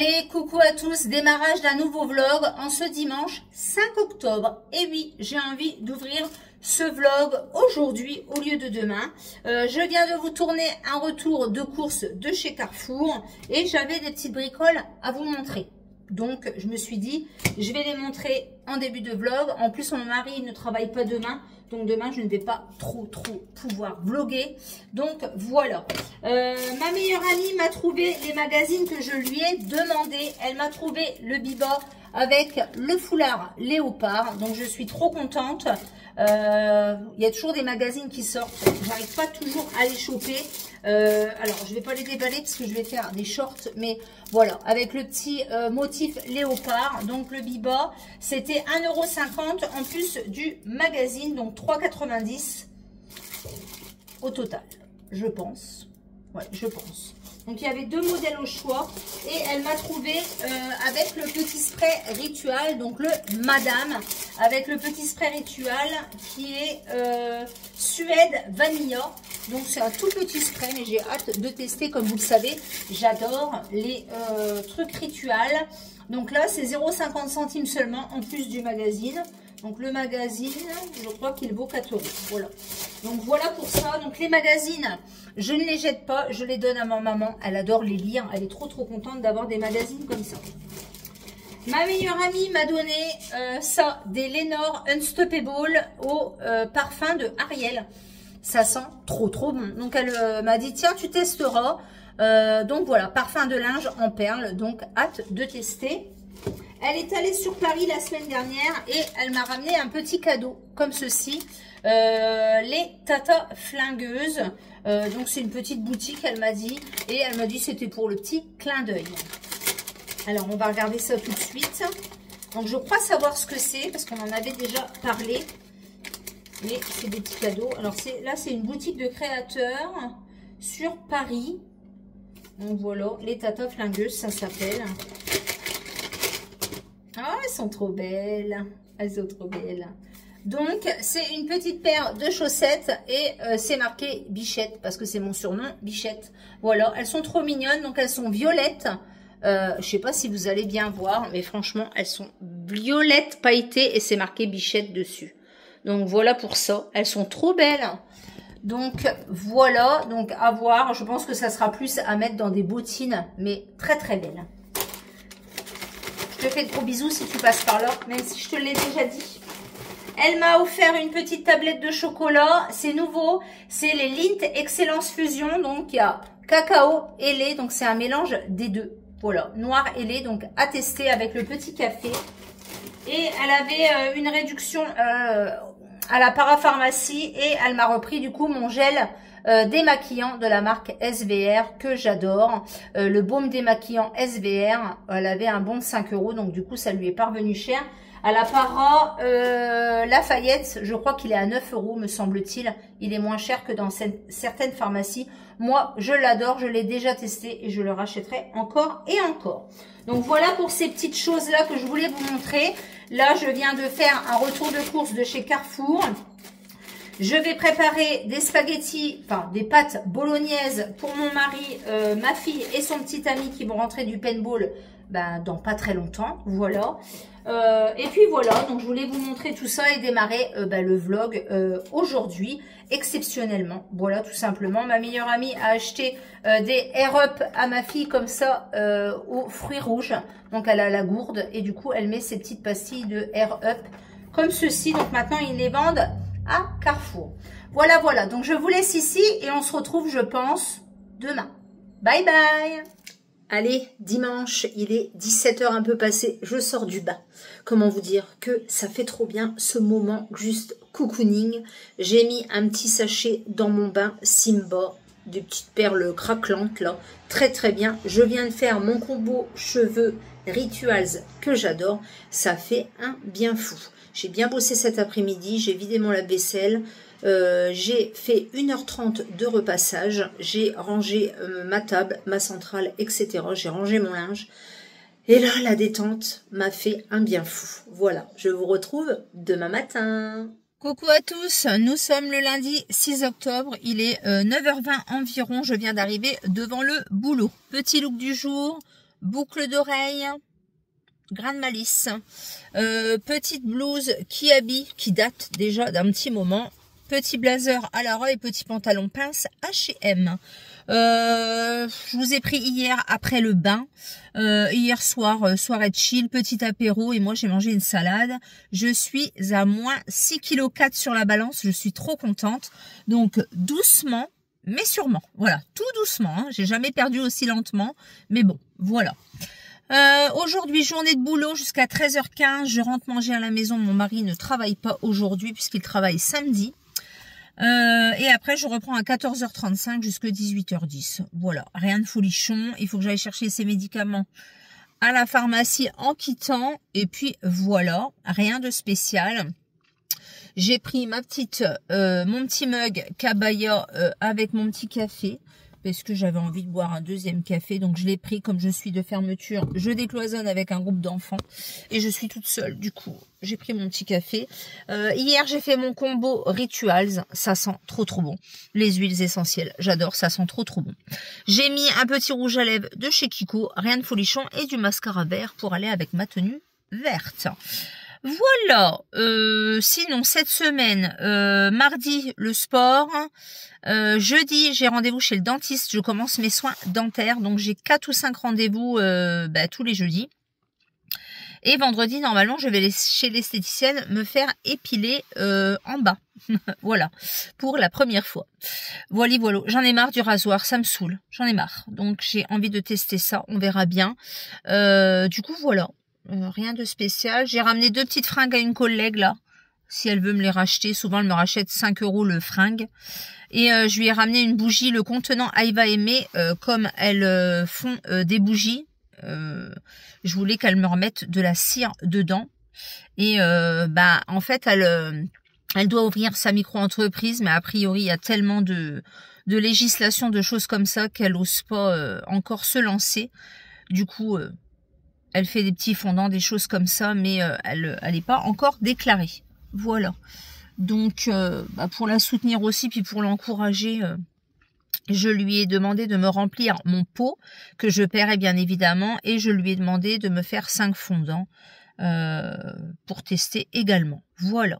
Allez, coucou à tous, démarrage d'un nouveau vlog en ce dimanche 5 octobre. Et oui, j'ai envie d'ouvrir ce vlog aujourd'hui au lieu de demain. Je viens de vous tourner un retour de course de chez Carrefour et j'avais des petites bricoles à vous montrer. Donc, je me suis dit, je vais les montrer en début de vlog. En plus, mon mari ne travaille pas demain. Donc, demain, je ne vais pas trop pouvoir vlogger. Donc, voilà. Ma meilleure amie m'a trouvé les magazines que je lui ai demandé. Elle m'a trouvé le biba avec le foulard léopard. Donc, je suis trop contente. Il y a toujours des magazines qui sortent. J'arrive pas toujours à les choper. Alors, je vais pas les déballer parce que je vais faire des shorts. Mais voilà, avec le petit motif léopard. Donc, le biba, c'était 1,50 € en plus du magazine. Donc, 3,90 € au total, je pense. Ouais, je pense. Donc, il y avait deux modèles au choix. Et elle m'a trouvé avec le petit spray Ritual. Donc, le Madame. Avec le petit spray Ritual qui est Suède Vanilla. Donc, c'est un tout petit spray. Mais j'ai hâte de tester. Comme vous le savez, j'adore les trucs Ritual. Donc là, c'est 0,50 € seulement en plus du magazine. Donc le magazine, je crois qu'il vaut 4 €. Voilà. Donc voilà pour ça. Donc les magazines, je ne les jette pas. Je les donne à ma maman. Elle adore les lire. Elle est trop contente d'avoir des magazines comme ça. Ma meilleure amie m'a donné ça, des Lénore Unstoppable au parfum de Ariel. Ça sent trop bon. Donc elle m'a dit, tiens, tu testeras. Donc voilà, parfum de linge en perles. Donc hâte de tester. Elle est allée sur Paris la semaine dernière et elle m'a ramené un petit cadeau comme ceci. Les Tata Flingueuses. Donc c'est une petite boutique, elle m'a dit. Et elle m'a dit c'était pour le petit clin d'œil. Alors on va regarder ça tout de suite. Donc je crois savoir ce que c'est parce qu'on en avait déjà parlé. Mais c'est des petits cadeaux. Alors là c'est une boutique de créateurs sur Paris. Donc voilà, les Tata Flingueuses, ça s'appelle. Ah, elles sont trop belles. Elles sont trop belles. Donc, c'est une petite paire de chaussettes et c'est marqué Bichette parce que c'est mon surnom, Bichette. Voilà, elles sont trop mignonnes. Donc, elles sont violettes. Je sais pas si vous allez bien voir, mais franchement, elles sont violettes pailletées et c'est marqué Bichette dessus. Donc, voilà pour ça. Elles sont trop belles. Donc, voilà. Donc, à voir. Je pense que ça sera plus à mettre dans des bottines, mais très belles. Je te fais de gros bisous si tu passes par là, même si je te l'ai déjà dit. Elle m'a offert une petite tablette de chocolat. C'est nouveau. C'est les Lindt Excellence Fusion. Donc, il y a cacao et lait. Donc, c'est un mélange des deux. Voilà, noir et lait. Donc, à tester avec le petit café. Et elle avait une réduction à la parapharmacie. Et elle m'a repris, du coup, mon gel démaquillant de la marque SVR que j'adore. Le baume démaquillant SVR, elle avait un bon de 5 €, donc du coup ça lui est parvenu cher. À la para Lafayette, je crois qu'il est à 9 € me semble-t-il. Il est moins cher que dans certaines pharmacies. Moi, je l'adore, je l'ai déjà testé et je le rachèterai encore et encore. Donc voilà pour ces petites choses-là que je voulais vous montrer. Là, je viens de faire un retour de course de chez Carrefour. Je vais préparer des spaghettis, enfin des pâtes bolognaises pour mon mari, ma fille et son petit ami qui vont rentrer du paintball dans pas très longtemps. Voilà. Et puis voilà, donc je voulais vous montrer tout ça et démarrer le vlog aujourd'hui, exceptionnellement. Voilà, tout simplement. Ma meilleure amie a acheté des Air Up à ma fille comme ça aux fruits rouges. Donc elle a la gourde et du coup elle met ses petites pastilles de Air Up comme ceci. Donc maintenant ils les vendent à Carrefour. Voilà. Donc, je vous laisse ici et on se retrouve, je pense, demain. Bye bye. Allez, dimanche, il est 17 h un peu passé. Je sors du bain. Comment vous dire que ça fait trop bien ce moment juste cocooning. J'ai mis un petit sachet dans mon bain Simba. Des petites perles craquelantes là. Très bien. Je viens de faire mon combo cheveux Rituals que j'adore. Ça fait un bien fou. J'ai bien bossé cet après-midi, j'ai vidé mon lave-vaisselle, j'ai fait 1h30 de repassage, j'ai rangé ma table, ma centrale, etc. J'ai rangé mon linge. Et là, la détente m'a fait un bien fou. Voilà, je vous retrouve demain matin. Coucou à tous, nous sommes le lundi 6 octobre, il est 9 h 20 environ, je viens d'arriver devant le boulot. Petit look du jour, boucle d'oreille, grain de malice, petite blouse Kiabi qui date déjà d'un petit moment, petit blazer à la robe et petit pantalon pince H&M. Je vous ai pris hier après le bain, hier soir, soirée de chill, petit apéro et moi j'ai mangé une salade. Je suis à moins 6,4 kg sur la balance, je suis trop contente. Donc doucement, mais sûrement, voilà, tout doucement, hein. J'ai jamais perdu aussi lentement, mais bon, voilà. Aujourd'hui, journée de boulot jusqu'à 13h15, je rentre manger à la maison, mon mari ne travaille pas aujourd'hui puisqu'il travaille samedi. Et après, je reprends à 14h35 jusqu'à 18h10. Voilà, rien de folichon. Il faut que j'aille chercher ces médicaments à la pharmacie en quittant. Et puis voilà, rien de spécial. J'ai pris mon petit mug Cabaya avec mon petit café. Parce que j'avais envie de boire un deuxième café. Donc je l'ai pris comme je suis de fermeture. Je décloisonne avec un groupe d'enfants. Et je suis toute seule. Du coup, j'ai pris mon petit café. Hier, j'ai fait mon combo Rituals. Ça sent trop bon. Les huiles essentielles. J'adore. Ça sent trop bon. J'ai mis un petit rouge à lèvres de chez Kiko. Rien de folichon. Et du mascara vert pour aller avec ma tenue verte. Voilà, sinon cette semaine, mardi le sport, jeudi j'ai rendez-vous chez le dentiste, je commence mes soins dentaires, donc j'ai 4 ou 5 rendez-vous tous les jeudis. Et vendredi normalement je vais chez l'esthéticienne me faire épiler en bas, voilà, pour la première fois. Voilà, j'en ai marre du rasoir, ça me saoule, j'en ai marre, donc j'ai envie de tester ça, on verra bien. Du coup voilà. Rien de spécial. J'ai ramené 2 petites fringues à une collègue là. Si elle veut me les racheter. Souvent elle me rachète 5 € le fringue. Et je lui ai ramené une bougie. Le contenant elle va aimer. Comme elles font des bougies. Je voulais qu'elle me remette de la cire dedans. Et en fait elle doit ouvrir sa micro-entreprise. Mais a priori il y a tellement de législation, de choses comme ça qu'elle n'ose pas encore se lancer. Du coup... elle fait des petits fondants, des choses comme ça, mais elle n'est pas encore déclarée. Voilà. Donc, pour la soutenir aussi, puis pour l'encourager, je lui ai demandé de me remplir mon pot, que je paierai bien évidemment, et je lui ai demandé de me faire 5 fondants pour tester également. Voilà.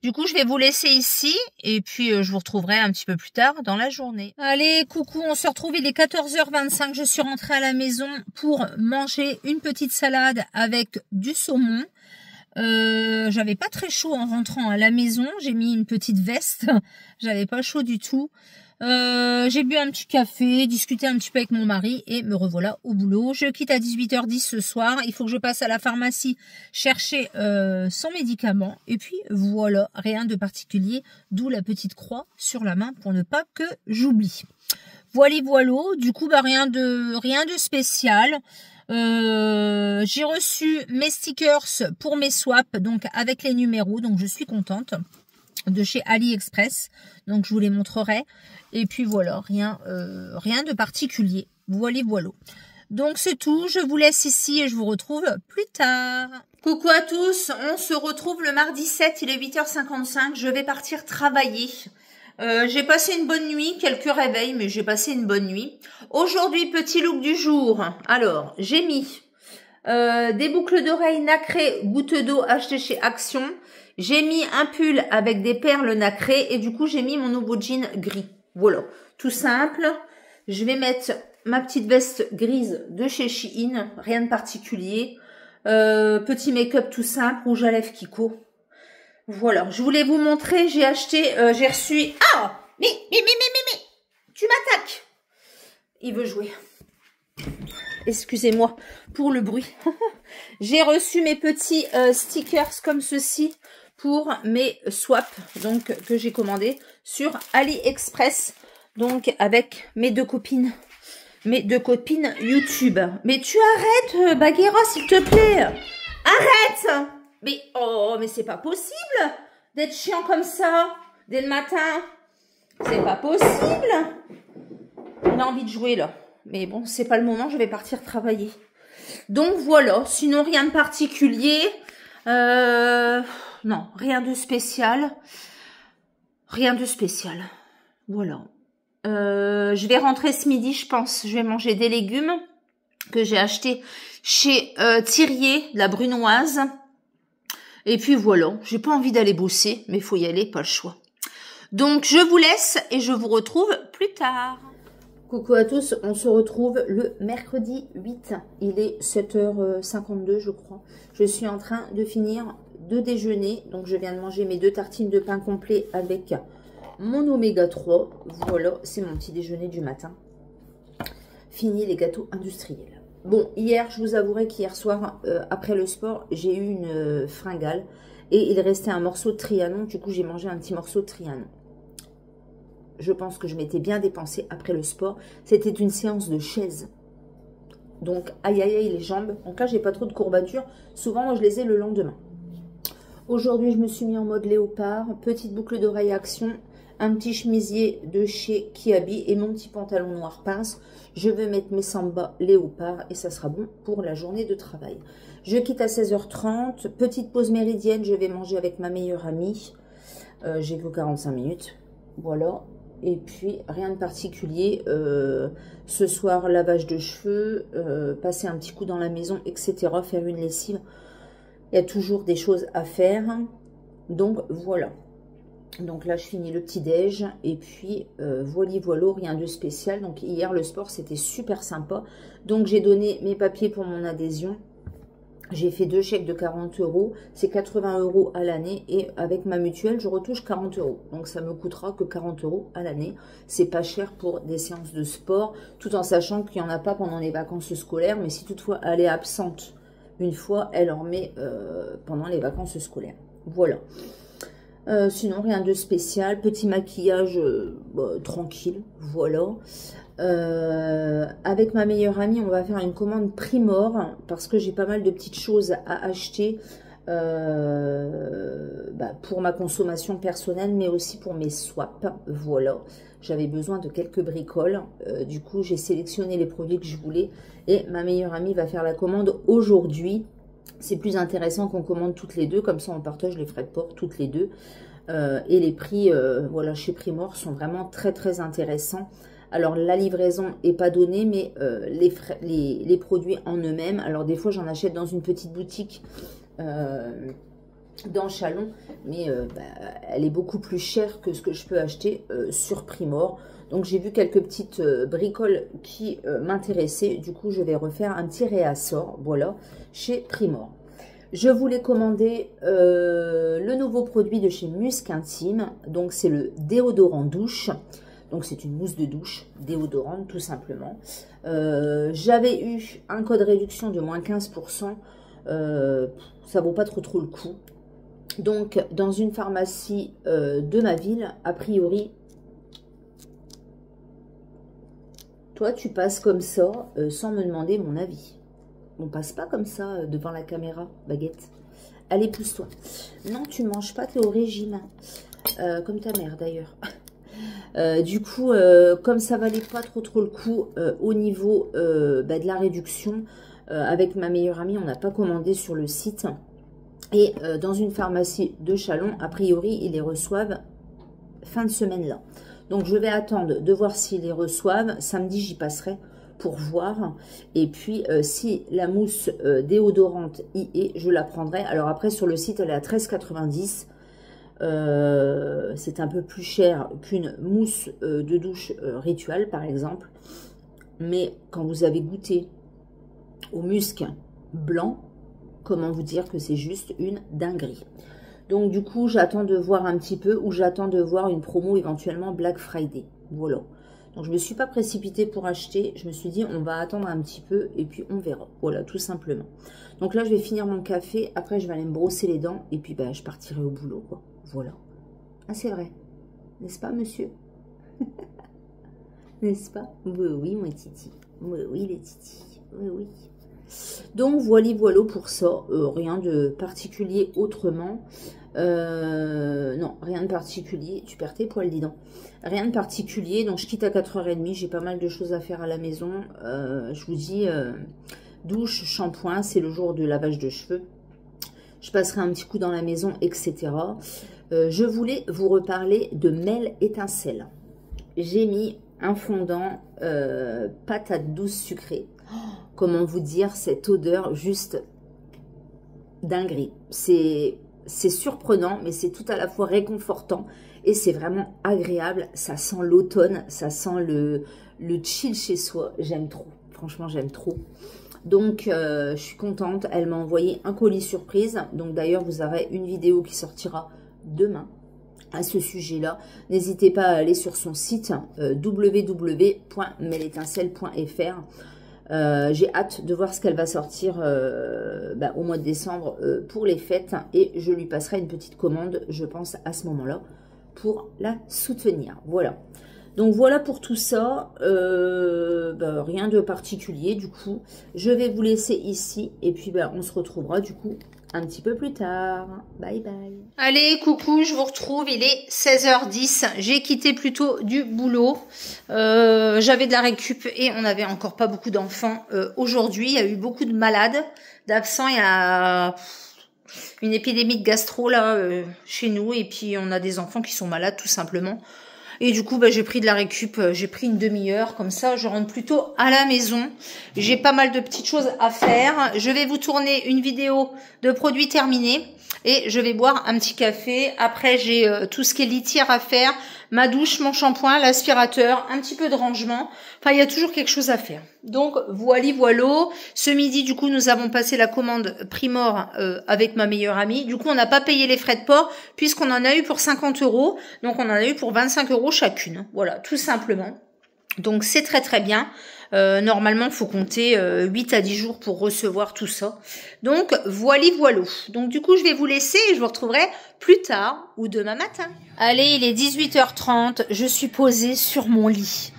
Du coup, je vais vous laisser ici et puis je vous retrouverai un petit peu plus tard dans la journée. Allez, coucou, on se retrouve, il est 14h25. Je suis rentrée à la maison pour manger une petite salade avec du saumon. J'avais pas très chaud en rentrant à la maison. J'ai mis une petite veste. J'avais pas chaud du tout. J'ai bu un petit café, discuté un petit peu avec mon mari et me revoilà au boulot. Je quitte à 18h10 ce soir. Il faut que je passe à la pharmacie chercher son médicament. Et puis voilà, rien de particulier. D'où la petite croix sur la main pour ne pas que j'oublie. Voilà. Du coup, rien de spécial. J'ai reçu mes stickers pour mes swaps, donc avec les numéros. Donc je suis contente. De chez AliExpress. Donc je vous les montrerai. Et puis voilà, rien de particulier. Voilà. Donc c'est tout, je vous laisse ici et je vous retrouve plus tard. Coucou à tous, on se retrouve le mardi 7, il est 8h55, je vais partir travailler. J'ai passé une bonne nuit, quelques réveils, mais j'ai passé une bonne nuit. Aujourd'hui, petit look du jour. Alors, j'ai mis des boucles d'oreilles nacrées, gouttes d'eau achetées chez Action. J'ai mis un pull avec des perles nacrées et du coup, j'ai mis mon nouveau jean gris. Voilà, tout simple. Je vais mettre ma petite veste grise de chez Shein, rien de particulier. Petit make-up tout simple, rouge à lèvres Kiko. Voilà, je voulais vous montrer, j'ai reçu... Ah, mais, tu m'attaques. Il veut jouer. Excusez-moi pour le bruit. J'ai reçu mes petits stickers comme ceci pour mes swaps donc que j'ai commandé sur AliExpress, donc avec mes deux copines YouTube. Mais tu arrêtes, Bagheera, s'il te plaît. Arrête. Mais c'est pas possible d'être chiant comme ça dès le matin. C'est pas possible. On a envie de jouer là. Mais bon, c'est pas le moment, je vais partir travailler. Donc voilà, sinon rien de particulier. Non, rien de spécial. Rien de spécial. Voilà. Je vais rentrer ce midi, je pense. Je vais manger des légumes que j'ai acheté chez Thirier, la brunoise. Et puis voilà, j'ai pas envie d'aller bosser, mais il faut y aller, pas le choix. Donc je vous laisse et je vous retrouve plus tard. Coucou à tous, on se retrouve le mercredi 8, il est 7h52 je crois. Je suis en train de finir de déjeuner, donc je viens de manger mes 2 tartines de pain complet avec mon oméga 3. Voilà, c'est mon petit déjeuner du matin. Fini les gâteaux industriels. Bon, hier, je vous avouerai qu'hier soir, après le sport, j'ai eu une fringale et il restait un morceau de Trianon. Du coup, j'ai mangé un petit morceau de Trianon. Je pense que je m'étais bien dépensée après le sport. C'était une séance de chaise. Donc, aïe, aïe, aïe, les jambes. Donc là, j'ai pas trop de courbatures. Souvent, moi, je les ai le lendemain. Aujourd'hui, je me suis mis en mode léopard. Petite boucle d'oreille action. Un petit chemisier de chez Kiabi et mon petit pantalon noir pince. Je vais mettre mes sambas léopard et ça sera bon pour la journée de travail. Je quitte à 16h30. Petite pause méridienne. Je vais manger avec ma meilleure amie. J'ai que 45 minutes. Voilà. Et puis, rien de particulier. Ce soir, lavage de cheveux, passer un petit coup dans la maison, etc. Faire une lessive. Il y a toujours des choses à faire. Donc, voilà. Donc là, je finis le petit-déj. Et puis, voilà, rien de spécial. Donc, hier, le sport, c'était super sympa. Donc, j'ai donné mes papiers pour mon adhésion. J'ai fait 2 chèques de 40 €, c'est 80 € à l'année et avec ma mutuelle, je retouche 40 €. Donc ça me coûtera que 40 € à l'année. C'est pas cher pour des séances de sport, tout en sachant qu'il n'y en a pas pendant les vacances scolaires. Mais si toutefois elle est absente une fois, elle en met pendant les vacances scolaires. Voilà. Sinon, rien de spécial. Petit maquillage tranquille, voilà. Avec ma meilleure amie, on va faire une commande Primor parce que j'ai pas mal de petites choses à acheter pour ma consommation personnelle, mais aussi pour mes swaps. Voilà, j'avais besoin de quelques bricoles. Du coup, j'ai sélectionné les produits que je voulais et ma meilleure amie va faire la commande aujourd'hui. C'est plus intéressant qu'on commande toutes les deux, comme ça on partage les frais de port toutes les deux. Et les prix, voilà, chez Primor sont vraiment très très intéressants. Alors, la livraison n'est pas donnée, mais les produits en eux-mêmes. Alors, des fois, j'en achète dans une petite boutique dans Chalon, mais elle est beaucoup plus chère que ce que je peux acheter sur Primor. Donc, j'ai vu quelques petites bricoles qui m'intéressaient. Du coup, je vais refaire un petit réassort, voilà, chez Primor. Je voulais commander le nouveau produit de chez Musc Intime. Donc, c'est le déodorant douche. Donc, c'est une mousse de douche déodorante, tout simplement. J'avais eu un code réduction de moins 15%. Ça vaut pas trop le coup. Donc, dans une pharmacie de ma ville, a priori, toi, tu passes comme ça sans me demander mon avis. On passe pas comme ça devant la caméra, baguette. Allez, pousse-toi. Non, tu manges pas, tu es au régime. Comme ta mère, d'ailleurs. Du coup, comme ça valait pas trop le coup au niveau de la réduction, avec ma meilleure amie, on n'a pas commandé sur le site. Et dans une pharmacie de Chalon, a priori, ils les reçoivent fin de semaine là. Donc, je vais attendre de voir s'ils les reçoivent. Samedi, j'y passerai pour voir. Et puis, si la mousse déodorante y est, je la prendrai. Alors après, sur le site, elle est à 13,90 €. C'est un peu plus cher qu'une mousse de douche Ritual, par exemple. Mais quand vous avez goûté au musc blanc, comment vous dire que c'est juste une dinguerie. Donc, du coup, j'attends de voir un petit peu, ou j'attends de voir une promo éventuellement Black Friday. Voilà. Donc, je ne me suis pas précipitée pour acheter. Je me suis dit, on va attendre un petit peu et puis on verra. Voilà, tout simplement. Donc là, je vais finir mon café. Après, je vais aller me brosser les dents et puis je partirai au boulot, quoi. Voilà. Ah, c'est vrai. N'est-ce pas, monsieur? N'est-ce pas? Oui, oui, mon titi. Oui, oui, les titis. Oui, oui. Donc, voilà pour ça. Rien de particulier autrement. Non, rien de particulier. Tu perds tes poils, dis donc. Rien de particulier. Donc, je quitte à 4h30. J'ai pas mal de choses à faire à la maison. Je vous dis, douche, shampoing. C'est le jour de lavage de cheveux. Je passerai un petit coup dans la maison, etc. Je voulais vous reparler de Mel Étincelle. J'ai mis un fondant patate douce sucrée. Oh, comment vous dire, cette odeur juste dinguerie. C'est surprenant, mais c'est tout à la fois réconfortant et c'est vraiment agréable. Ça sent l'automne, ça sent le chill chez soi. J'aime trop, franchement j'aime trop. Donc je suis contente, elle m'a envoyé un colis surprise. Donc d'ailleurs vous aurez une vidéo qui sortira demain à ce sujet-là. N'hésitez pas à aller sur son site www.melétincelle.fr. J'ai hâte de voir ce qu'elle va sortir au mois de décembre pour les fêtes et je lui passerai une petite commande, je pense, à ce moment-là pour la soutenir. Voilà. Donc voilà pour tout ça, rien de particulier du coup. Je vais vous laisser ici et puis on se retrouvera du coup un petit peu plus tard. Bye bye. Allez, coucou, je vous retrouve, il est 16h10. J'ai quitté plutôt du boulot. J'avais de la récup et on n'avait encore pas beaucoup d'enfants aujourd'hui. Il y a eu beaucoup de malades, d'absents. Il y a une épidémie de gastro là chez nous et puis on a des enfants qui sont malades tout simplement. Et du coup, j'ai pris de la récup, j'ai pris une demi-heure, comme ça, je rentre plutôt à la maison. J'ai pas mal de petites choses à faire. Je vais vous tourner une vidéo de produits terminés et je vais boire un petit café. Après, j'ai tout ce qui est litière à faire, ma douche, mon shampoing, l'aspirateur, un petit peu de rangement. Enfin, il y a toujours quelque chose à faire. Donc, voilà. Ce midi, du coup, nous avons passé la commande Primor avec ma meilleure amie. Du coup, on n'a pas payé les frais de port puisqu'on en a eu pour 50 €. Donc, on en a eu pour 25 € chacune. Voilà, tout simplement. Donc, c'est très, très bien. Normalement, il faut compter 8 à 10 jours pour recevoir tout ça. Donc, voilà. Donc, du coup, je vais vous laisser et je vous retrouverai plus tard ou demain matin. Allez, il est 18h30. Je suis posée sur mon lit.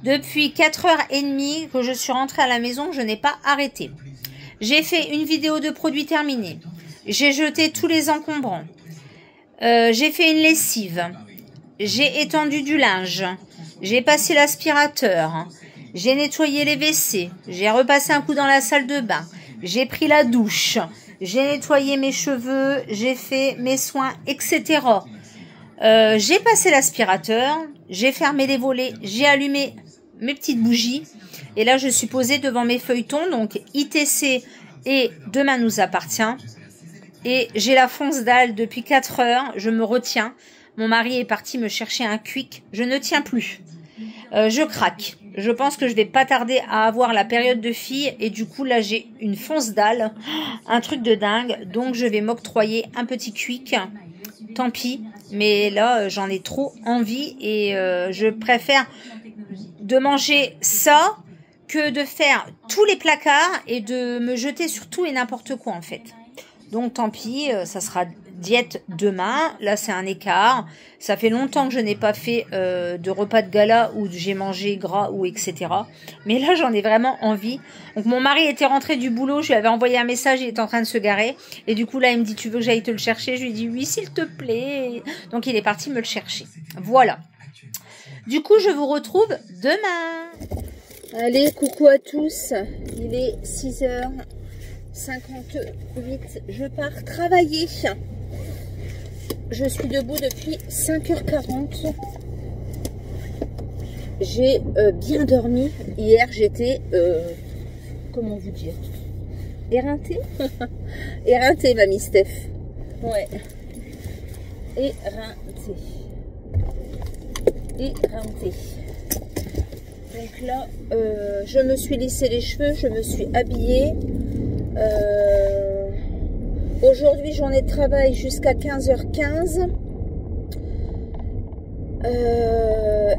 Depuis 4h30 que je suis rentrée à la maison, je n'ai pas arrêté. J'ai fait une vidéo de produits terminés. J'ai jeté tous les encombrants. J'ai fait une lessive. J'ai étendu du linge. J'ai passé l'aspirateur. J'ai nettoyé les WC. J'ai repassé un coup dans la salle de bain. J'ai pris la douche. J'ai nettoyé mes cheveux. J'ai fait mes soins, etc. J'ai passé l'aspirateur. J'ai fermé les volets. J'ai allumé mes petites bougies. Et là, je suis posée devant mes feuilletons. Donc, ITC et Demain nous appartient. Et j'ai la fonce dalle depuis 4 heures. Je me retiens. Mon mari est parti me chercher un Quick. Je ne tiens plus. Je craque. Je pense que je vais pas tarder à avoir la période de fille. Et du coup, là, j'ai une fonce dalle. Un truc de dingue. Donc, je vais m'octroyer un petit Quick. Tant pis. Mais là, j'en ai trop envie. Et je préfère de manger ça que de faire tous les placards et de me jeter sur tout et n'importe quoi, en fait. Donc, tant pis. Ça sera diète demain. Là, c'est un écart. Ça fait longtemps que je n'ai pas fait de repas de gala où j'ai mangé gras ou etc. Mais là, j'en ai vraiment envie. Donc, mon mari était rentré du boulot. Je lui avais envoyé un message. Il était en train de se garer. Et du coup, là, il me dit, tu veux que j'aille te le chercher? Je lui dis, oui, s'il te plaît. Donc, il est parti me le chercher. Voilà. Du coup, je vous retrouve demain. Allez, coucou à tous. Il est 6h58. Je pars travailler. Je suis debout depuis 5h40. J'ai bien dormi. Hier, j'étais, comment vous dire, éreintée. Éreintée, mamie Steph. Ouais. Éreintée. Éreintée. Donc là, je me suis lissé les cheveux, je me suis habillée. Aujourd'hui, journée de travail jusqu'à 15h15.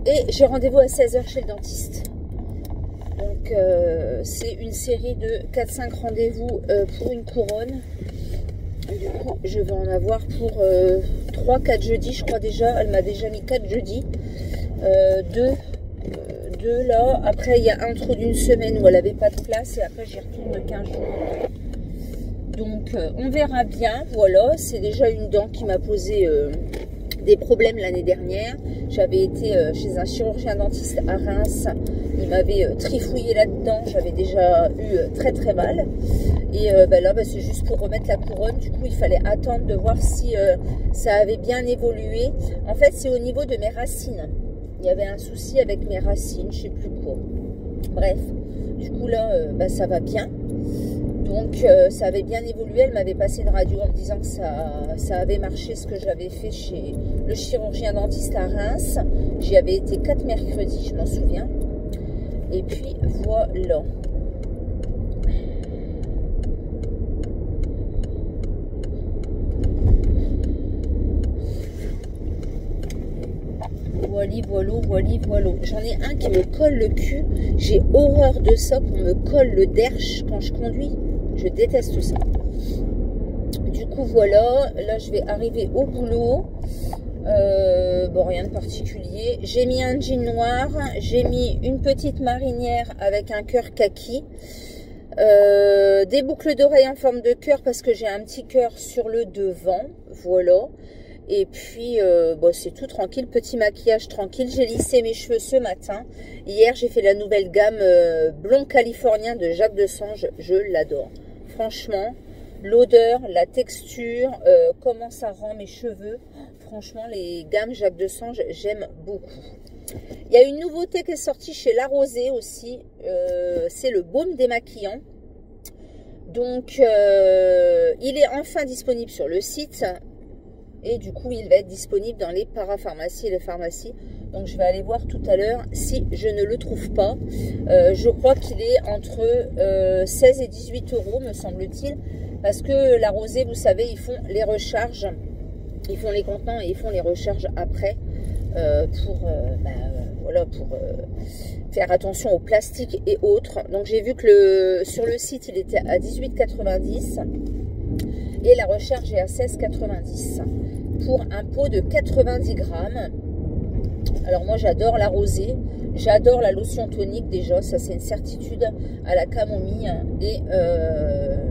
Et j'ai rendez-vous à 16h chez le dentiste. Donc, c'est une série de 4-5 rendez-vous pour une couronne. Du coup, je vais en avoir pour 3-4 jeudis, je crois déjà. Elle m'a déjà mis 4 jeudis. 2 là. Après, il y a un trou d'une semaine où elle n'avait pas de place. Et après, j'y retourne 15 jours. Donc, on verra bien. Voilà, c'est déjà une dent qui m'a posé des problèmes l'année dernière. J'avais été chez un chirurgien dentiste à Reims. Il m'avait trifouillé là-dedans. J'avais déjà eu très très mal. Et là, c'est juste pour remettre la couronne. Du coup, il fallait attendre de voir si ça avait bien évolué. En fait, c'est au niveau de mes racines. Il y avait un souci avec mes racines, je sais plus quoi. Bref, du coup là, ça va bien. Donc ça avait bien évolué. Elle m'avait passé une radio en me disant que ça avait marché ce que j'avais fait chez le chirurgien dentiste à Reims. J'y avais été 4 mercredis, je m'en souviens. Et puis voilà. Voilà. J'en ai un qui me colle le cul. J'ai horreur de ça, qu'on me colle le derche quand je conduis. Je déteste ça. Du coup, voilà. Là, je vais arriver au boulot. Bon, rien de particulier. J'ai mis un jean noir. J'ai mis une petite marinière avec un cœur kaki. Des boucles d'oreilles en forme de cœur parce que j'ai un petit cœur sur le devant. Voilà. Et puis, c'est tout tranquille, petit maquillage tranquille. J'ai lissé mes cheveux ce matin. Hier, j'ai fait la nouvelle gamme blond californien de Jacques Desange. Je l'adore. Franchement, l'odeur, la texture, comment ça rend mes cheveux. Franchement, les gammes Jacques Desange, j'aime beaucoup. Il y a une nouveauté qui est sortie chez La Rosée aussi. C'est le baume démaquillant. Donc, il est enfin disponible sur le site. Et du coup, il va être disponible dans les parapharmacies et les pharmacies. Donc, je vais aller voir tout à l'heure si je ne le trouve pas. Je crois qu'il est entre 16 et 18 euros, me semble-t-il. Parce que La Rosée, vous savez, ils font les recharges. Ils font les contenants et ils font les recharges après. Pour faire attention au plastique et autres. Donc, j'ai vu que sur le site, il était à 18,90 €. Et la recharge est à 16,90 € pour un pot de 90 grammes. Alors moi j'adore La Rosée, j'adore la lotion tonique déjà, ça c'est une certitude, à la camomille. Et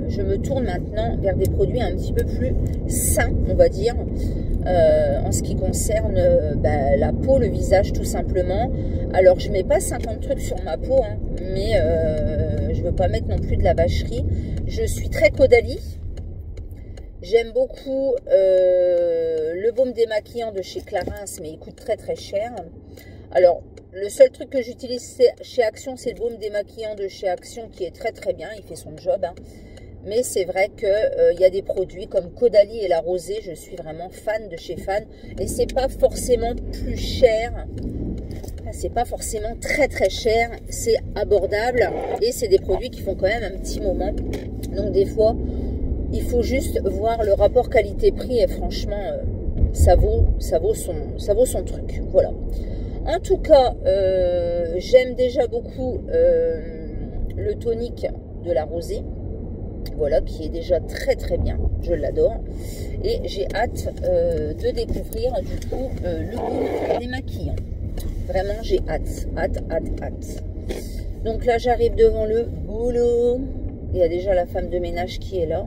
je me tourne maintenant vers des produits un petit peu plus sains, on va dire, en ce qui concerne la peau, le visage tout simplement. Alors je mets pas 50 trucs sur ma peau, hein, mais je veux pas mettre non plus de la vacherie. Je suis très Caudalie. J'aime beaucoup le baume démaquillant de chez Clarins, mais il coûte très très cher. Alors, le seul truc que j'utilise chez Action, c'est le baume démaquillant de chez Action qui est très très bien, il fait son job. Hein. Mais c'est vrai qu'il y a des produits comme Caudalie et La Rosée, je suis vraiment fan de chez Fan. Et c'est pas forcément plus cher, c'est pas forcément très très cher, c'est abordable. Et c'est des produits qui font quand même un petit moment. Donc des fois... il faut juste voir le rapport qualité-prix et franchement, ça vaut son truc. Voilà. En tout cas, j'aime déjà beaucoup le tonique de La Rosée. Voilà, qui est déjà très très bien. Je l'adore. Et j'ai hâte de découvrir du coup le baume démaquillant. Vraiment, j'ai hâte. Donc là, j'arrive devant le boulot. Il y a déjà la femme de ménage qui est là.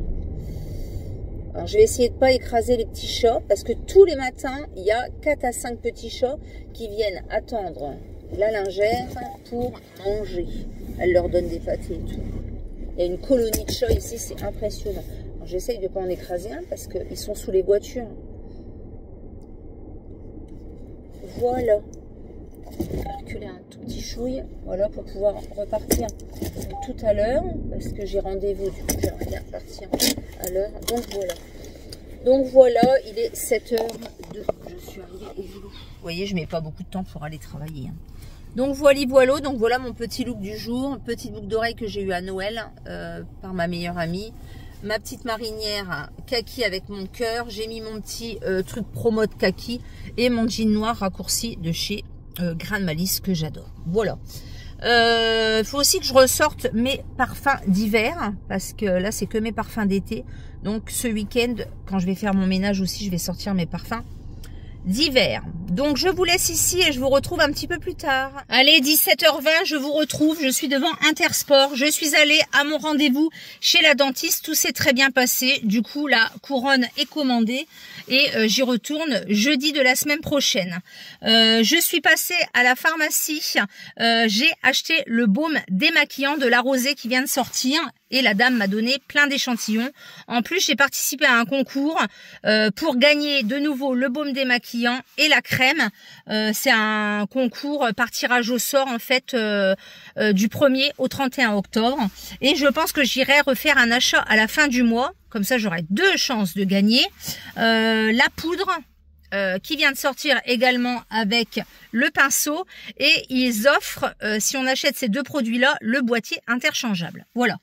Alors, je vais essayer de ne pas écraser les petits chats parce que tous les matins, il y a 4 à 5 petits chats qui viennent attendre la lingère pour manger. Elle leur donne des pâtés et tout. Il y a une colonie de chats ici, c'est impressionnant. J'essaye de ne pas en écraser un parce qu'ils sont sous les voitures. Voilà. Je vais reculer un tout petit chouille, voilà, pour pouvoir repartir tout à l'heure, parce que j'ai rendez-vous, du coup j'aimerais bien partir à l'heure. Donc voilà, il est 7h02, je suis arrivée au boulot. Vous voyez, je mets pas beaucoup de temps pour aller travailler. Hein. Donc voilà, donc voilà mon petit look du jour, petite boucle d'oreille que j'ai eu à Noël par ma meilleure amie. Ma petite marinière kaki avec mon cœur, j'ai mis mon petit truc promo de kaki et mon jean noir raccourci de chez Grain de Malice que j'adore. Voilà. Faut aussi que je ressorte mes parfums d'hiver parce que là c'est que mes parfums d'été. Donc ce week-end, quand je vais faire mon ménage aussi, je vais sortir mes parfums d'hiver. Donc je vous laisse ici et je vous retrouve un petit peu plus tard. Allez, 17h20, je vous retrouve. Je suis devant Intersport. Je suis allée à mon rendez-vous chez la dentiste. Tout s'est très bien passé. Du coup, la couronne est commandée et j'y retourne jeudi de la semaine prochaine. Je suis passée à la pharmacie. J'ai acheté le baume démaquillant de La Rosée qui vient de sortir. et la dame m'a donné plein d'échantillons. En plus, j'ai participé à un concours pour gagner de nouveau le baume démaquillant et la crème. C'est un concours par tirage au sort en fait du 1er au 31 octobre. Et je pense que j'irai refaire un achat à la fin du mois. Comme ça, j'aurai 2 chances de gagner. La poudre qui vient de sortir également avec le pinceau. Et ils offrent, si on achète ces 2 produits-là, le boîtier interchangeable. Voilà.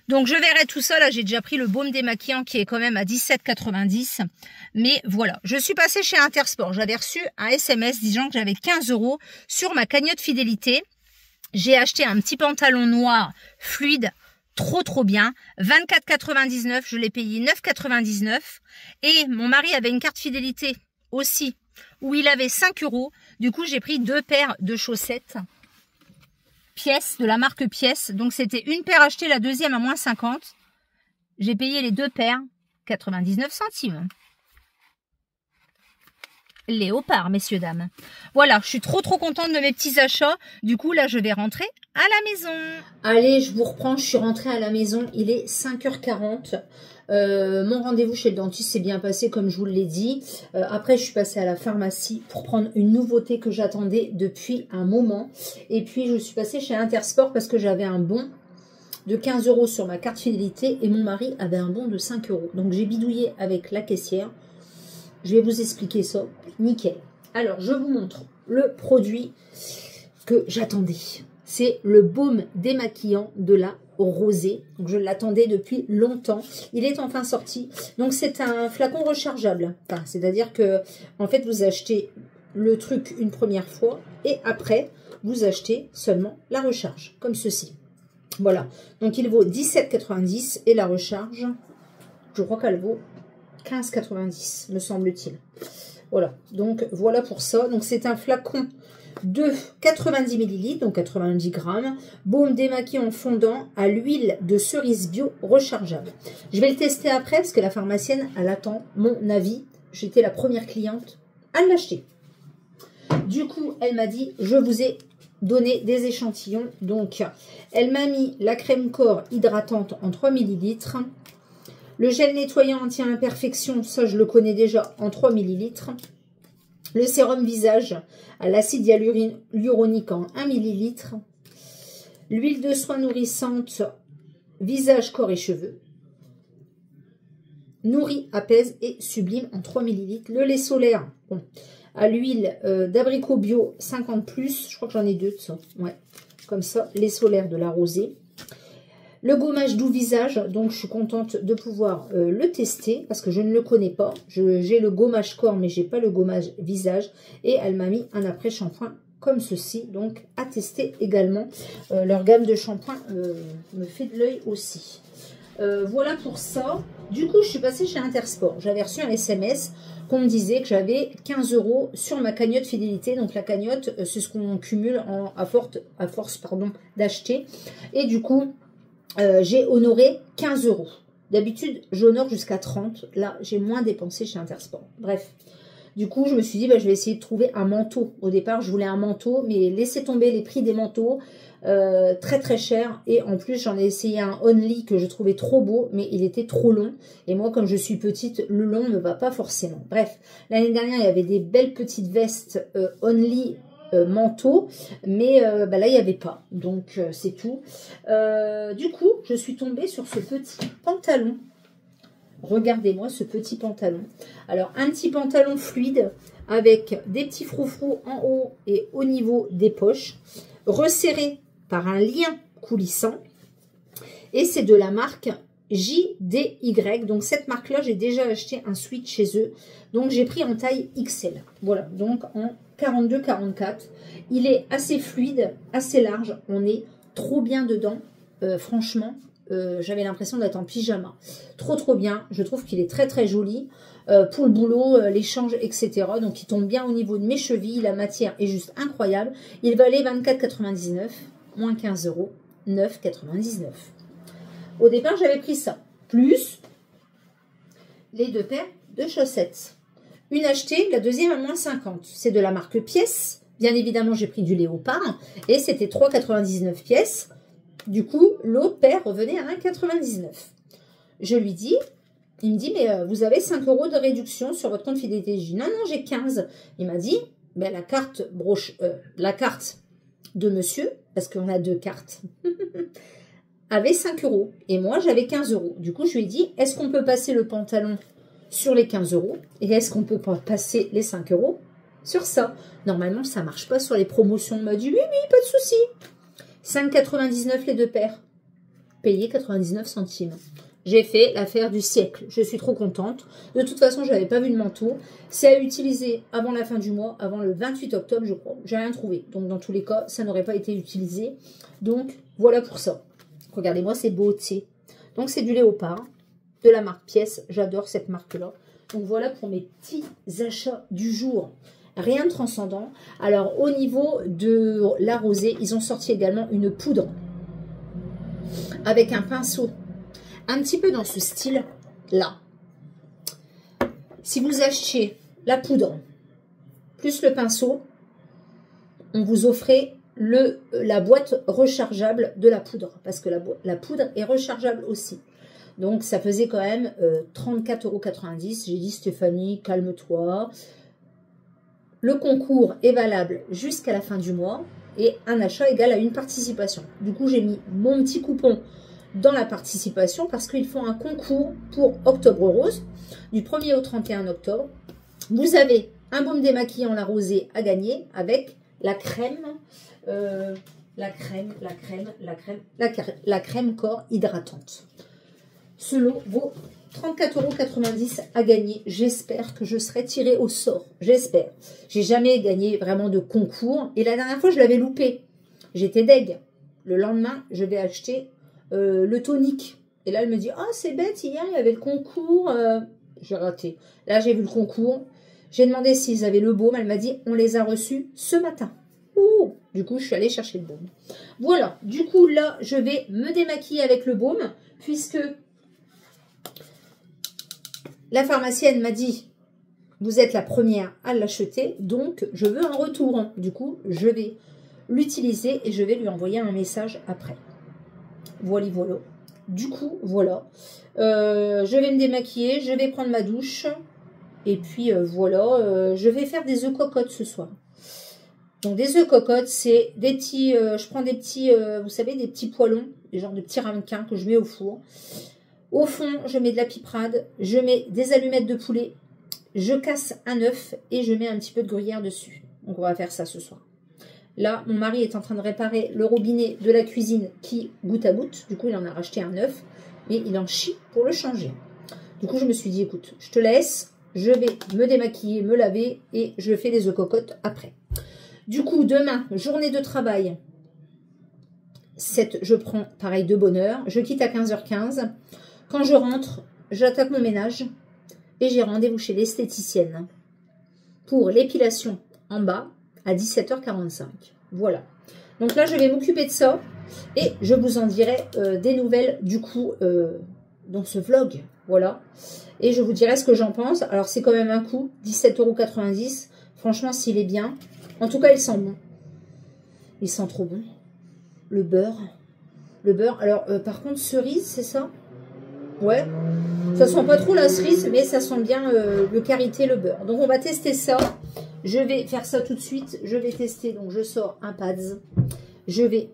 Donc, je verrai tout ça. Là, j'ai déjà pris le baume démaquillant qui est quand même à 17,90 €. Mais voilà, je suis passée chez Intersport. J'avais reçu un SMS disant que j'avais 15 € sur ma cagnotte fidélité. J'ai acheté un petit pantalon noir fluide. Trop bien, 24,99 €, je l'ai payé 9,99 €. Et mon mari avait une carte fidélité aussi, où il avait 5 €. Du coup, j'ai pris 2 paires de chaussettes, pièces, de la marque Pièces. Donc, c'était une paire achetée, la deuxième à moins 50. J'ai payé les 2 paires, 99 centimes. Léopard, messieurs, dames. Voilà, je suis trop contente de mes petits achats. Du coup, là, je vais rentrer à la maison. Allez, je vous reprends. Je suis rentrée à la maison. Il est 5h40. Mon rendez-vous chez le dentiste s'est bien passé, comme je vous l'ai dit. Après, je suis passée à la pharmacie pour prendre une nouveauté que j'attendais depuis un moment. Et puis, je suis passée chez Intersport parce que j'avais un bon de 15 € sur ma carte fidélité et mon mari avait un bon de 5 €. Donc, j'ai bidouillé avec la caissière. Je vais vous expliquer ça. Nickel. Alors, je vous montre le produit que j'attendais. C'est le baume démaquillant de la Rosée. Donc, je l'attendais depuis longtemps. Il est enfin sorti. Donc, c'est un flacon rechargeable. Enfin, c'est-à-dire que, en fait, vous achetez le truc une première fois et après, vous achetez seulement la recharge, comme ceci. Voilà. Donc, il vaut 17,90 € et la recharge, je crois qu'elle vaut 15,90 €, me semble-t-il. Voilà, donc voilà pour ça. Donc c'est un flacon de 90 ml, donc 90 grammes, baume démaquillant fondant à l'huile de cerise bio rechargeable. Je vais le tester après parce que la pharmacienne, elle attend mon avis. J'étais la première cliente à l'acheter. Du coup, elle m'a dit, je vous ai donné des échantillons. Donc, elle m'a mis la crème corps hydratante en 3 ml. Le gel nettoyant anti-imperfection, ça je le connais déjà, en 3 ml. Le sérum visage à l'acide hyaluronique en 1 ml. L'huile de soin nourrissante, visage, corps et cheveux. Nourrit, apaise et sublime en 3 ml. Le lait solaire à l'huile d'abricot bio 50+. Je crois que j'en ai 2 de ça. Ouais, comme ça, lait solaire de la Rosée. Le gommage doux visage, donc je suis contente de pouvoir le tester parce que je ne le connais pas. J'ai le gommage corps mais j'ai pas le gommage visage. Et elle m'a mis un après shampoing comme ceci, donc à tester également. Leur gamme de shampoing me fait de l'œil aussi. Voilà pour ça. Du coup, je suis passée chez Intersport. J'avais reçu un SMS qu'on me disait que j'avais 15 € sur ma cagnotte fidélité. Donc la cagnotte, c'est ce qu'on cumule à force d'acheter. Et du coup, j'ai honoré 15 €. D'habitude, j'honore jusqu'à 30. Là, j'ai moins dépensé chez Intersport. Bref. Du coup, je me suis dit, bah, je vais essayer de trouver un manteau. Au départ, je voulais un manteau, mais laissez tomber les prix des manteaux. Très cher. Et en plus, j'en ai essayé un Only que je trouvais trop beau, mais il était trop long. Et moi, comme je suis petite, le long ne va pas forcément. Bref, l'année dernière, il y avait des belles petites vestes Only manteau, mais là il n'y avait pas, donc c'est tout. Du coup, je suis tombée sur ce petit pantalon. Regardez-moi ce petit pantalon. Alors, un petit pantalon fluide avec des petits froufrous en haut et au niveau des poches, resserré par un lien coulissant, et c'est de la marque JDY. Donc cette marque là, j'ai déjà acheté un sweat chez eux, donc j'ai pris en taille XL. Voilà, donc en 42-44. Il est assez fluide, assez large. On est trop bien dedans. Franchement, j'avais l'impression d'être en pyjama. Trop bien. Je trouve qu'il est très joli. Pour le boulot, l'échange, etc. Donc il tombe bien au niveau de mes chevilles. La matière est juste incroyable. Il valait 24,99, moins 15 €, 9,99. Au départ, j'avais pris ça. Plus les 2 paires de chaussettes. Une achetée, la deuxième à moins 50. C'est de la marque Pièces. Bien évidemment, j'ai pris du Léopard. Et c'était 3,99 pièces. Du coup, l'autre paire revenait à 1,99. Je lui dis, il me dit, mais vous avez 5 € de réduction sur votre compte fidélité. Je dis, non, non, j'ai 15. Il m'a dit, ben, la carte de monsieur, parce qu'on a 2 cartes, avait 5 €. Et moi, j'avais 15 €. Du coup, je lui ai dit, est-ce qu'on peut passer le pantalon sur les 15 € et est-ce qu'on peut pas passer les 5 € sur ça? Normalement, ça marche pas sur les promotions. Il m'a dit, oui, oui, pas de souci. 5,99 les 2 paires. Payé 99 centimes. J'ai fait l'affaire du siècle. Je suis trop contente. De toute façon, je n'avais pas vu le manteau. C'est à utiliser avant la fin du mois, avant le 28 octobre, je crois. J'ai rien trouvé. Donc, dans tous les cas, ça n'aurait pas été utilisé. Donc, voilà pour ça. Regardez-moi ces beautés. Donc, c'est du léopard de la marque Pièce. J'adore cette marque-là. Donc, voilà pour mes petits achats du jour. Rien de transcendant. Alors, au niveau de la rosée, ils ont sorti également une poudre avec un pinceau un petit peu dans ce style-là. Si vous achetiez la poudre plus le pinceau, on vous offrait la boîte rechargeable de la poudre parce que la poudre est rechargeable aussi. Donc, ça faisait quand même 34,90 €. J'ai dit, Stéphanie, calme-toi. Le concours est valable jusqu'à la fin du mois et un achat égale à une participation. Du coup, j'ai mis mon petit coupon dans la participation parce qu'ils font un concours pour Octobre Rose du 1er au 31 octobre. Vous avez un baume démaquillant la rosée à gagner avec la crème corps hydratante. Ce lot vaut 34,90 € à gagner. J'espère que je serai tirée au sort. J'espère. J'ai jamais gagné vraiment de concours. Et la dernière fois, je l'avais loupé. J'étais deg. Le lendemain, je vais acheter le tonique. Et là, elle me dit, ah, c'est bête, hier, il y avait le concours. J'ai raté. Là, j'ai vu le concours. J'ai demandé s'ils avaient le baume. Elle m'a dit, on les a reçus ce matin. Ouh. Du coup, je suis allée chercher le baume. Voilà. Du coup, là, je vais me démaquiller avec le baume puisque la pharmacienne m'a dit, vous êtes la première à l'acheter, donc je veux un retour. Du coup, je vais l'utiliser et je vais lui envoyer un message après. Voilà, voilà. Du coup, voilà. Je vais me démaquiller, je vais prendre ma douche. Et puis, voilà. Je vais faire des œufs cocottes ce soir. Donc, des œufs cocottes, c'est des petits... je prends des petits, vous savez, des petits poêlons, des genres de petits ramequins que je mets au four. Au fond, je mets de la piperade, je mets des allumettes de poulet, je casse un œuf et je mets un petit peu de gruyère dessus. Donc, on va faire ça ce soir. Là, mon mari est en train de réparer le robinet de la cuisine qui goutte à goutte. Du coup, il en a racheté un neuf, mais il en chie pour le changer. Du coup, je me suis dit, écoute, je te laisse, je vais me démaquiller, me laver et je fais les œufs cocottes après. Du coup, demain, journée de travail. Je prends pareil de bonne heure. Je quitte à 15h15. Quand je rentre, j'attaque mon ménage et j'ai rendez-vous chez l'esthéticienne pour l'épilation en bas à 17h45. Voilà. Donc là, je vais m'occuper de ça et je vous en dirai des nouvelles du coup dans ce vlog. Voilà. Et je vous dirai ce que j'en pense. Alors, c'est quand même un coût, 17,90 €. Franchement, s'il est bien. En tout cas, il sent bon. Il sent trop bon. Le beurre. Le beurre. Alors, par contre, cerise, c'est ça? Ouais. Ça sent pas trop la cerise, mais ça sent bien le karité, le beurre. Donc, on va tester ça. Je vais faire ça tout de suite. Je vais tester. Donc, je sors un pads. Je vais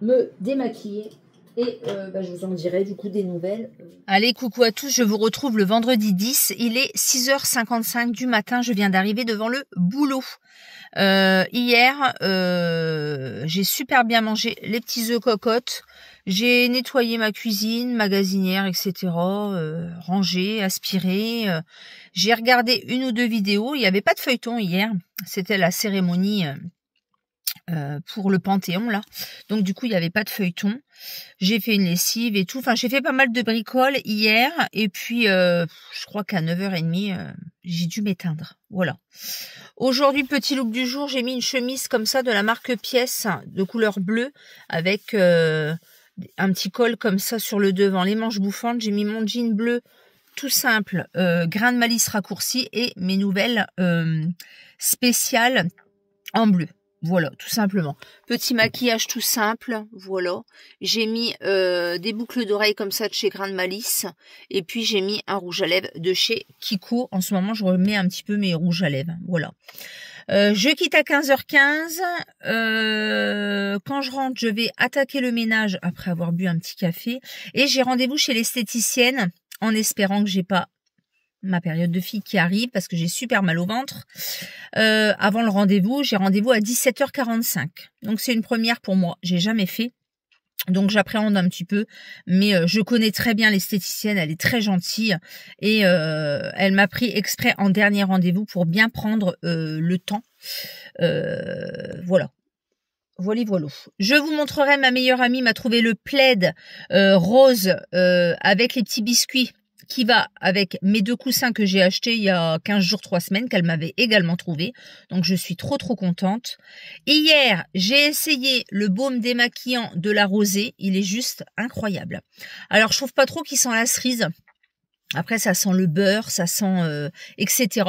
me démaquiller. Et je vous en dirai du coup des nouvelles. Allez, coucou à tous, je vous retrouve le vendredi 10. Il est 6h55 du matin, je viens d'arriver devant le boulot. Hier, j'ai super bien mangé les petits œufs cocottes. J'ai nettoyé ma cuisine, ma gazinière, etc. Rangé, aspiré. J'ai regardé une ou deux vidéos. Il n'y avait pas de feuilleton hier. C'était la cérémonie pour le Panthéon, là. Donc, du coup, il n'y avait pas de feuilleton. J'ai fait une lessive et tout. Enfin, j'ai fait pas mal de bricoles hier. Et puis, je crois qu'à 9h30, j'ai dû m'éteindre. Voilà. Aujourd'hui, petit look du jour, j'ai mis une chemise comme ça de la marque Pièce, de couleur bleue, avec un petit col comme ça sur le devant, les manches bouffantes. J'ai mis mon jean bleu tout simple, grain de malice raccourci et mes nouvelles spéciales en bleu. Voilà, tout simplement. Petit maquillage tout simple, voilà. J'ai mis des boucles d'oreilles comme ça de chez Grain de Malice. Et puis j'ai mis un rouge à lèvres de chez Kiko. En ce moment, je remets un petit peu mes rouges à lèvres, voilà. Je quitte à 15h15. Quand je rentre, je vais attaquer le ménage après avoir bu un petit café. Et j'ai rendez-vous chez l'esthéticienne en espérant que j'ai pas ma période de fille qui arrive parce que j'ai super mal au ventre. Avant le rendez-vous, j'ai rendez-vous à 17h45. Donc c'est une première pour moi. J'ai jamais fait. Donc j'appréhende un petit peu, mais je connais très bien l'esthéticienne, elle est très gentille et elle m'a pris exprès en dernier rendez-vous pour bien prendre le temps. Voilà. Voilà. Je vous montrerai, ma meilleure amie m'a trouvé le plaid rose avec les petits biscuits qui va avec mes 2 coussins que j'ai achetés il y a 15 jours, 3 semaines, qu'elle m'avait également trouvé. Donc, je suis trop contente. Hier, j'ai essayé le baume démaquillant de la Rosée. Il est juste incroyable. Alors, je trouve pas trop qu'il sent la cerise. Après, ça sent le beurre, ça sent etc.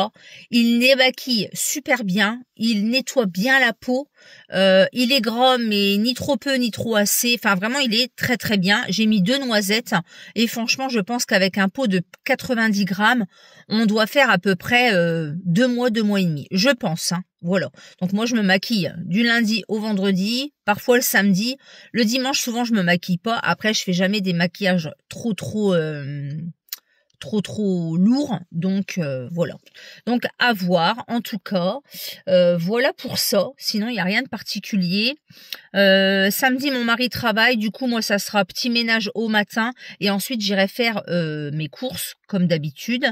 Il démaquille super bien, il nettoie bien la peau, il est gras mais ni trop peu ni trop assez. Enfin, vraiment, il est très bien. J'ai mis 2 noisettes et franchement, je pense qu'avec un pot de 90 grammes, on doit faire à peu près 2 mois, 2 mois et demi. Je pense, hein. Voilà. Donc moi, je me maquille du lundi au vendredi, parfois le samedi. Le dimanche, souvent, je me maquille pas. Après, je fais jamais des maquillages trop lourd, donc voilà. Donc à voir, en tout cas, voilà pour ça. Sinon, il n'y a rien de particulier. Samedi, mon mari travaille, du coup, moi, ça sera petit ménage au matin, et ensuite, j'irai faire mes courses, comme d'habitude.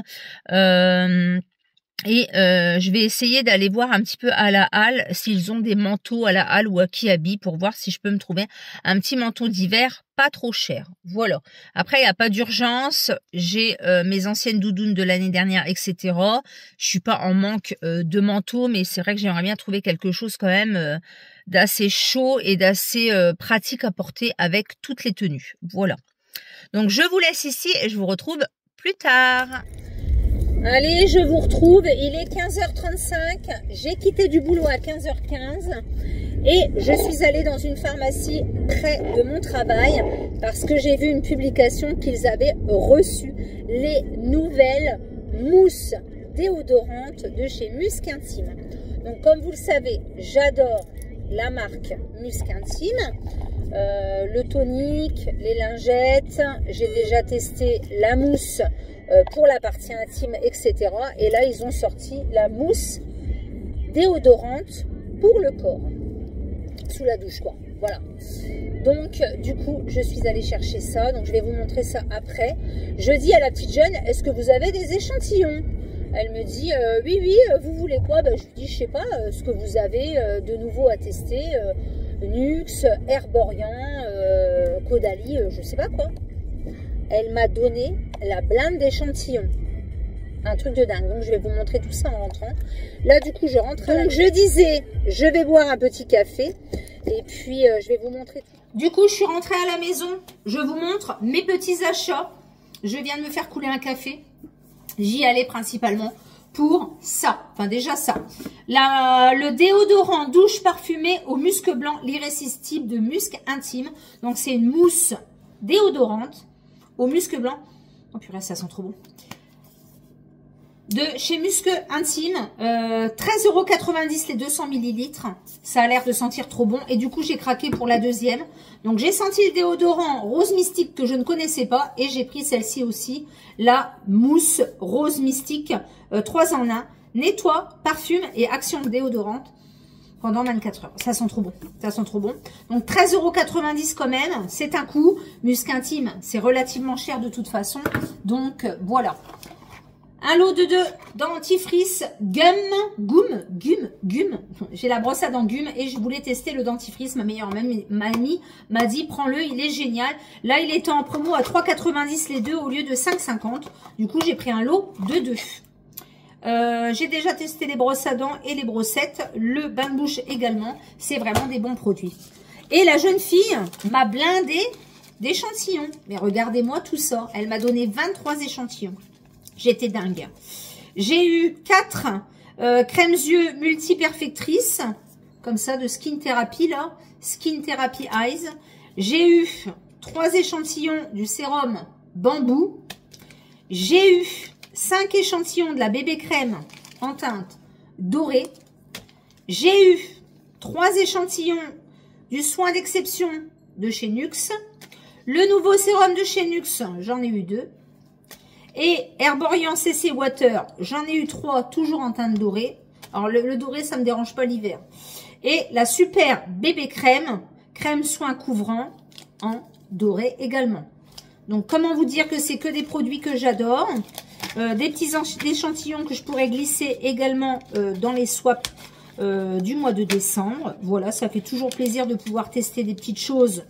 Et je vais essayer d'aller voir un petit peu à la halle s'ils ont des manteaux à la halle ou à Kiabi pour voir si je peux me trouver un petit manteau d'hiver pas trop cher. Voilà. Après, il n'y a pas d'urgence. J'ai mes anciennes doudounes de l'année dernière, etc. Je suis pas en manque de manteaux, mais c'est vrai que j'aimerais bien trouver quelque chose quand même d'assez chaud et d'assez pratique à porter avec toutes les tenues. Voilà. Donc, je vous laisse ici et je vous retrouve plus tard. Allez, je vous retrouve, il est 15h35, j'ai quitté du boulot à 15h15 et je suis allée dans une pharmacie près de mon travail parce que j'ai vu une publication qu'ils avaient reçu les nouvelles mousses déodorantes de chez Musc Intime. Donc comme vous le savez, j'adore la marque Musc Intime, le tonique, les lingettes, j'ai déjà testé la mousse pour la partie intime, etc. Et là, ils ont sorti la mousse déodorante pour le corps. Sous la douche, quoi. Voilà. Donc, du coup, je suis allée chercher ça. Donc, je vais vous montrer ça après. Je dis à la petite jeune, est-ce que vous avez des échantillons? Elle me dit, oui, vous voulez quoi? Je lui dis, je sais pas, ce que vous avez de nouveau à tester. Nuxe, Herborian, Caudalie, je sais pas quoi. Elle m'a donné la blinde d'échantillons. Un truc de dingue. Donc, je vais vous montrer tout ça en rentrant. Là, du coup, je rentre. Donc, je disais, je vais boire un petit café. Et puis, je vais vous montrer tout. Du coup, je suis rentrée à la maison. Je vous montre mes petits achats. Je viens de me faire couler un café. J'y allais principalement pour ça. Enfin, déjà ça. Le déodorant douche parfumé au musc blanc, l'irrésistible de Musc Intime. Donc, c'est une mousse déodorante au musc blanc. Oh purée, ça sent trop bon. De chez Musc Intime, 13,90 € les 200 ml. Ça a l'air de sentir trop bon. Et du coup, j'ai craqué pour la deuxième. Donc, j'ai senti le déodorant Rose Mystique que je ne connaissais pas. Et j'ai pris celle-ci aussi, la mousse Rose Mystique 3 en 1. Nettoie, parfume et action déodorante pendant 24 heures. Ça sent trop bon. Ça sent trop bon. Donc, 13,90 € quand même. C'est un coût. Musc Intime, c'est relativement cher de toute façon. Donc, voilà. Un lot de 2 dentifrice Gum. J'ai la brosse à dents Gum et je voulais tester le dentifrice. Ma meilleure amie m'a dit, prends-le, il est génial. Là, il était en promo à 3,90 € les deux au lieu de 5,50 €. Du coup, j'ai pris un lot de 2. J'ai déjà testé les brosses à dents et les brossettes. Le bain de bouche également. C'est vraiment des bons produits. Et la jeune fille m'a blindé d'échantillons. Mais regardez-moi tout ça. Elle m'a donné 23 échantillons. J'étais dingue. J'ai eu 4 crèmes yeux multiperfectrices, comme ça, de Skin Therapy, là. Skin Therapy Eyes. J'ai eu 3 échantillons du sérum Bambou. J'ai eu 5 échantillons de la bébé crème en teinte dorée. J'ai eu 3 échantillons du soin d'exception de chez NUX. Le nouveau sérum de chez NUX, j'en ai eu 2. Et Herborian CC Water, j'en ai eu 3, toujours en teinte dorée. Alors le doré, ça me dérange pas l'hiver. Et la super bébé crème, crème soin couvrant en doré également. Donc comment vous dire que c'est que des produits que j'adore. Des petits échantillons que je pourrais glisser également dans les swaps du mois de décembre. Voilà, ça fait toujours plaisir de pouvoir tester des petites choses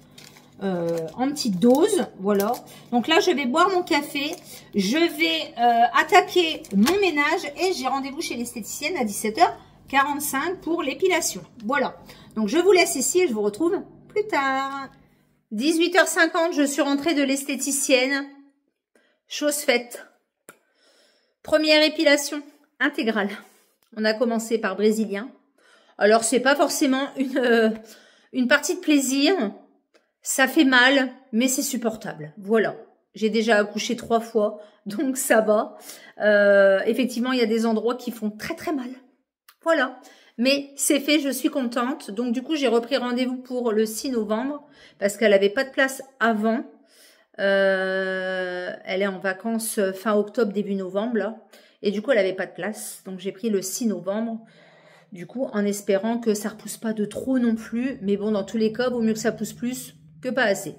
en petite dose. Voilà, donc là je vais boire mon café, je vais attaquer mon ménage et j'ai rendez-vous chez l'esthéticienne à 17h45 pour l'épilation. Voilà, donc je vous laisse ici et je vous retrouve plus tard. 18h50, je suis rentrée de l'esthéticienne, chose faite. Première épilation intégrale. On a commencé par brésilien. Alors c'est pas forcément une partie de plaisir. Ça fait mal, mais c'est supportable. Voilà. J'ai déjà accouché 3 fois, donc ça va. Effectivement, il y a des endroits qui font très très mal. Voilà. Mais c'est fait, je suis contente. Donc du coup, j'ai repris rendez-vous pour le 6 novembre parce qu'elle n'avait pas de place avant. Elle est en vacances fin octobre, début novembre, là. Et du coup, elle n'avait pas de place. Donc j'ai pris le 6 novembre. Du coup, en espérant que ça ne repousse pas de trop non plus. Mais bon, dans tous les cas, vaut mieux que ça pousse plus que pas assez.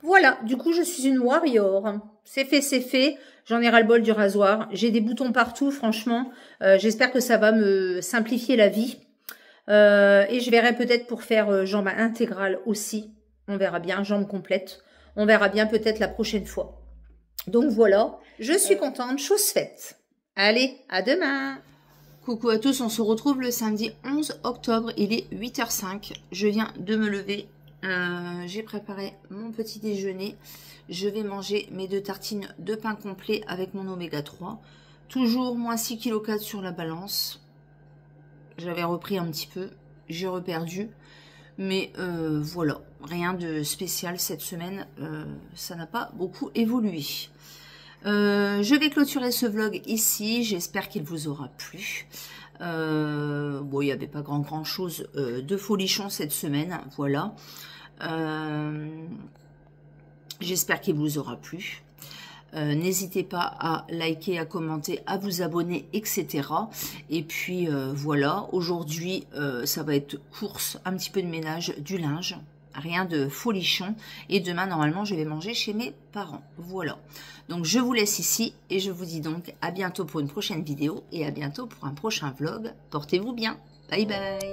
Voilà, du coup, je suis une warrior. C'est fait, c'est fait. J'en ai ras-le-bol du rasoir. J'ai des boutons partout, franchement. J'espère que ça va me simplifier la vie. Et je verrai peut-être pour faire jambes intégrales aussi. On verra bien, jambes complètes. On verra bien peut-être la prochaine fois. Donc voilà, je suis contente, chose faite. Allez, à demain. Coucou à tous, on se retrouve le samedi 11 octobre. Il est 8h05. Je viens de me lever. J'ai préparé mon petit déjeuner. Je vais manger mes 2 tartines de pain complet avec mon oméga 3. Toujours moins 6,4 kg sur la balance. J'avais repris un petit peu. J'ai reperdu. Mais voilà, rien de spécial cette semaine. Ça n'a pas beaucoup évolué. Je vais clôturer ce vlog ici. J'espère qu'il vous aura plu. Bon, il n'y avait pas grand chose de folichon cette semaine. Voilà. J'espère qu'il vous aura plu. N'hésitez pas à liker, à commenter, à vous abonner, etc. Et puis voilà, aujourd'hui ça va être course, un petit peu de ménage, du linge, rien de folichon. Et demain normalement je vais manger chez mes parents. Voilà, donc je vous laisse ici et je vous dis donc à bientôt pour une prochaine vidéo et à bientôt pour un prochain vlog. Portez-vous bien, bye bye.